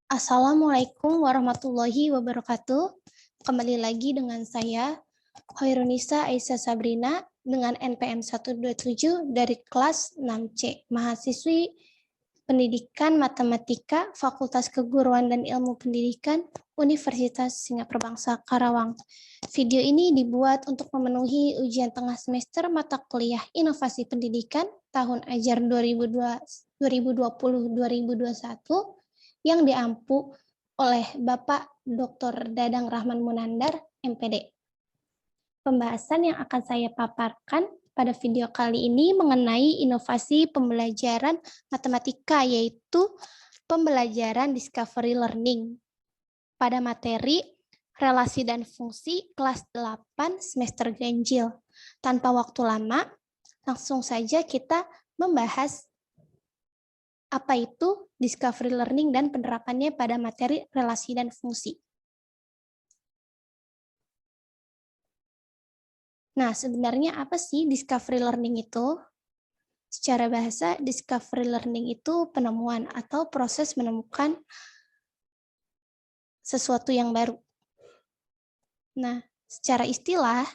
Assalamualaikum warahmatullahi wabarakatuh. Kembali lagi dengan saya, Hoirunisa Aisyah Sabrina, dengan NPM 127 dari kelas 6C, mahasiswi Pendidikan Matematika, Fakultas Keguruan dan Ilmu Pendidikan, Universitas Singapura Bangsa Karawang. Video ini dibuat untuk memenuhi ujian tengah semester mata kuliah Inovasi Pendidikan tahun ajar 2020-2021 yang diampu oleh Bapak Dr. Dadang Rahman Munandar, MPD. Pembahasan yang akan saya paparkan pada video kali ini mengenai inovasi pembelajaran matematika, yaitu pembelajaran discovery learning pada materi relasi dan fungsi kelas 8 semester ganjil. Tanpa waktu lama, langsung saja kita membahas apa itu discovery learning dan penerapannya pada materi relasi dan fungsi. Nah, sebenarnya apa sih discovery learning itu? Secara bahasa, discovery learning itu penemuan atau proses menemukan sesuatu yang baru. Nah, secara istilah,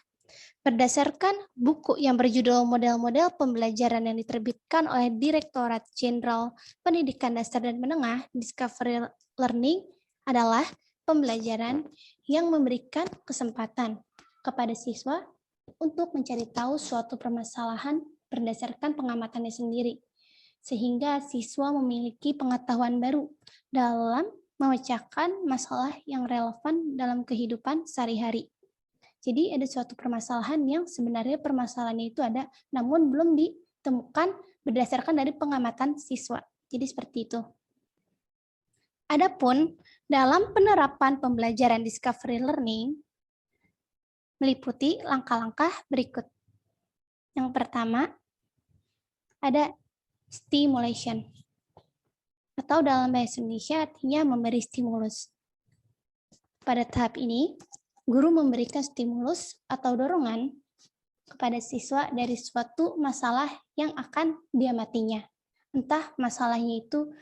berdasarkan buku yang berjudul Model-model Pembelajaran yang diterbitkan oleh Direktorat Jenderal Pendidikan Dasar dan Menengah, discovery learning adalah pembelajaran yang memberikan kesempatan kepada siswa untuk mencari tahu suatu permasalahan berdasarkan pengamatannya sendiri, sehingga siswa memiliki pengetahuan baru dalam memecahkan masalah yang relevan dalam kehidupan sehari-hari. Jadi ada suatu permasalahan yang sebenarnya permasalahannya itu ada, namun belum ditemukan berdasarkan dari pengamatan siswa. Jadi seperti itu. Adapun dalam penerapan pembelajaran discovery learning meliputi langkah-langkah berikut. Yang pertama, ada stimulation. Atau dalam bahasa Indonesia artinya memberi stimulus. Pada tahap ini, guru memberikan stimulus atau dorongan kepada siswa dari suatu masalah yang akan diamatinya. Entah masalahnya itu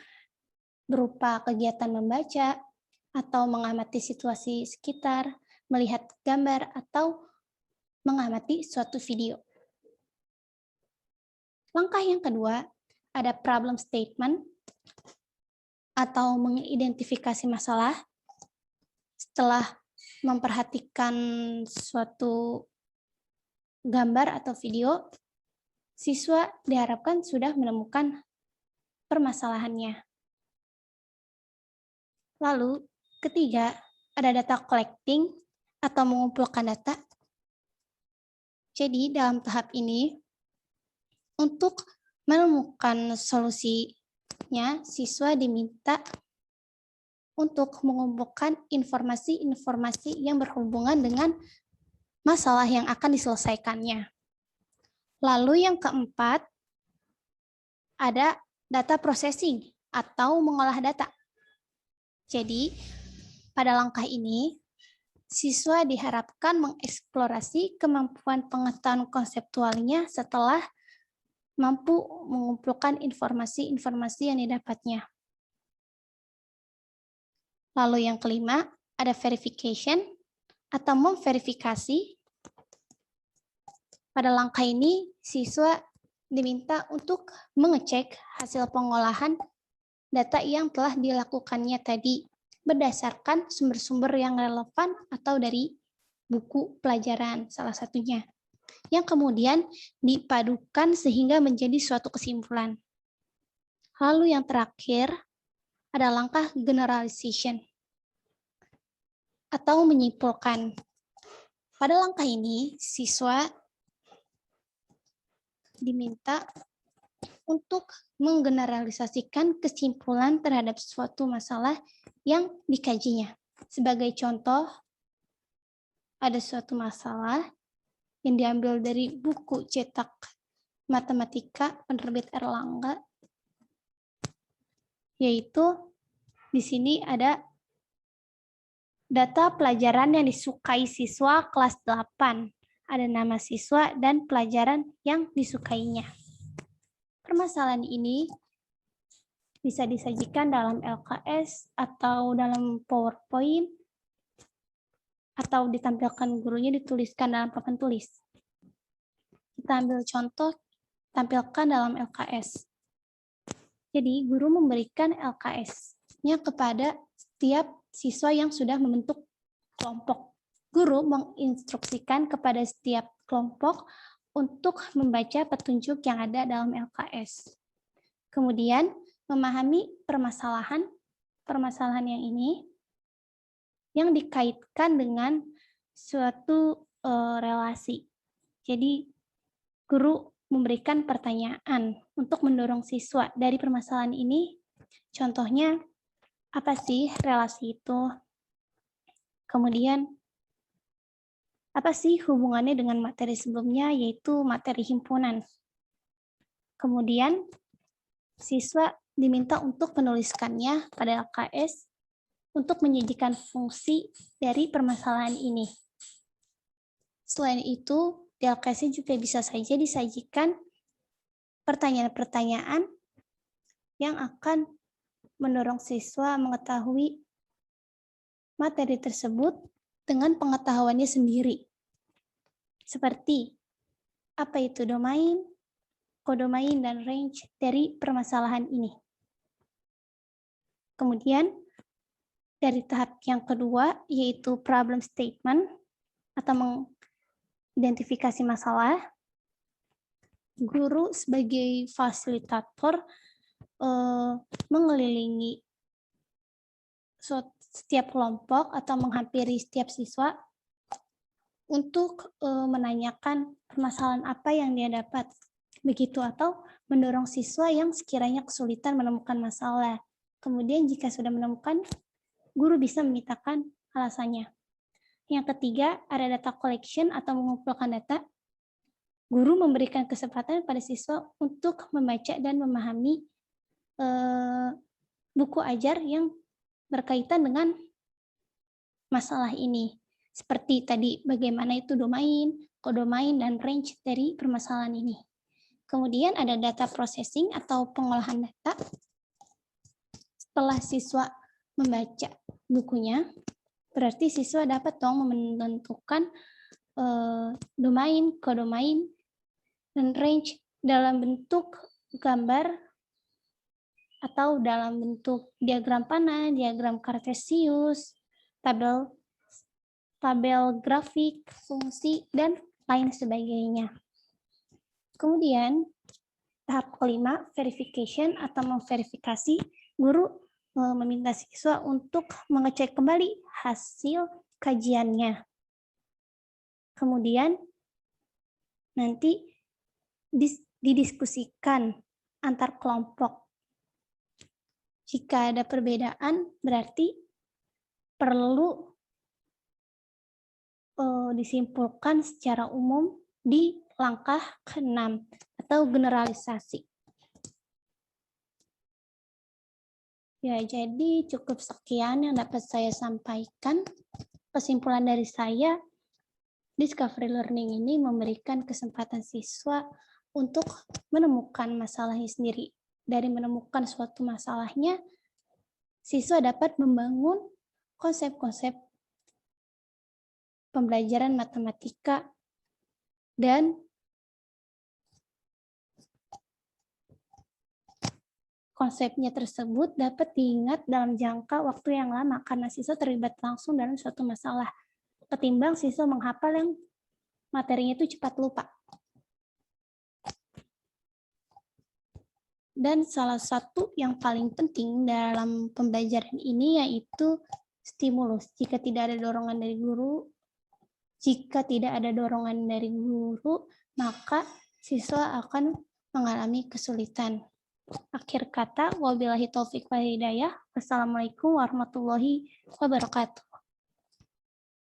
berupa kegiatan membaca, atau mengamati situasi sekitar, melihat gambar, atau mengamati suatu video. Langkah yang kedua, ada problem statement, atau mengidentifikasi masalah. Setelah memperhatikan suatu gambar atau video, siswa diharapkan sudah menemukan permasalahannya. Lalu, ketiga, ada data collecting atau mengumpulkan data. Jadi, dalam tahap ini, untuk menemukan solusinya, siswa diminta untuk mengumpulkan informasi-informasi yang berhubungan dengan masalah yang akan diselesaikannya. Lalu yang keempat, ada data processing atau mengolah data. Jadi, pada langkah ini, siswa diharapkan mengeksplorasi kemampuan pengetahuan konseptualnya setelah mampu mengumpulkan informasi-informasi yang didapatnya. Lalu yang kelima, ada verification atau memverifikasi. Pada langkah ini, siswa diminta untuk mengecek hasil pengolahan data yang telah dilakukannya tadi berdasarkan sumber-sumber yang relevan atau dari buku pelajaran salah satunya, yang kemudian dipadukan sehingga menjadi suatu kesimpulan. Lalu yang terakhir, ada langkah generalization atau menyimpulkan. Pada langkah ini, siswa diminta untuk menggeneralisasikan kesimpulan terhadap suatu masalah yang dikajinya. Sebagai contoh, ada suatu masalah yang diambil dari buku cetak matematika penerbit Erlangga, yaitu di sini ada data pelajaran yang disukai siswa kelas 8. Ada nama siswa dan pelajaran yang disukainya. Permasalahan ini bisa disajikan dalam LKS atau dalam PowerPoint, atau ditampilkan gurunya dituliskan dalam papan tulis. Kita ambil contoh, tampilkan dalam LKS. Jadi, guru memberikan LKS-nya kepada setiap siswa yang sudah membentuk kelompok. Guru menginstruksikan kepada setiap kelompok untuk membaca petunjuk yang ada dalam LKS. Kemudian, memahami permasalahan yang ini yang dikaitkan dengan suatu relasi. Jadi, guru memberikan pertanyaan untuk mendorong siswa dari permasalahan ini. Contohnya, apa sih relasi itu? Kemudian, apa sih hubungannya dengan materi sebelumnya, yaitu materi himpunan? Kemudian, siswa diminta untuk menuliskannya pada LKS untuk menyajikan fungsi dari permasalahan ini. Selain itu, di LKS juga bisa saja disajikan pertanyaan-pertanyaan yang akan mendorong siswa mengetahui materi tersebut dengan pengetahuannya sendiri. Seperti, apa itu domain, kodomain, dan range dari permasalahan ini. Kemudian, dari tahap yang kedua, yaitu problem statement, atau mengidentifikasi masalah, guru sebagai fasilitator mengelilingi setiap kelompok atau menghampiri setiap siswa untuk menanyakan permasalahan apa yang dia dapat. Begitu, atau mendorong siswa yang sekiranya kesulitan menemukan masalah. Kemudian jika sudah menemukan, guru bisa memintakan alasannya. Yang ketiga, ada data collection atau mengumpulkan data. Guru memberikan kesempatan pada siswa untuk membaca dan memahami buku ajar yang berkaitan dengan masalah ini. Seperti tadi, bagaimana itu domain, kodomain, dan range dari permasalahan ini. Kemudian ada data processing atau pengolahan data. Setelah siswa membaca bukunya, berarti siswa dapat dong menentukan domain, kodomain, dan range dalam bentuk gambar atau dalam bentuk diagram panah, diagram kartesius, tabel grafik, fungsi, dan lain sebagainya. Kemudian, tahap kelima, verification atau memverifikasi. Guru meminta siswa untuk mengecek kembali hasil kajiannya. Kemudian, nanti didiskusikan antar kelompok. Jika ada perbedaan, berarti perlu disimpulkan secara umum di langkah ke-6 atau generalisasi. Ya, jadi cukup sekian yang dapat saya sampaikan. Kesimpulan dari saya, Discovery Learning ini memberikan kesempatan siswa untuk menemukan masalahnya sendiri. Dari menemukan suatu masalahnya, siswa dapat membangun konsep-konsep pembelajaran matematika dan konsepnya tersebut dapat diingat dalam jangka waktu yang lama karena siswa terlibat langsung dalam suatu masalah, ketimbang siswa menghafal yang materinya itu cepat lupa. Dan salah satu yang paling penting dalam pembelajaran ini yaitu stimulus. Jika tidak ada dorongan dari guru, maka siswa akan mengalami kesulitan. Akhir kata, wabillahi taufiq wal hidayah. Wassalamualaikum warahmatullahi wabarakatuh.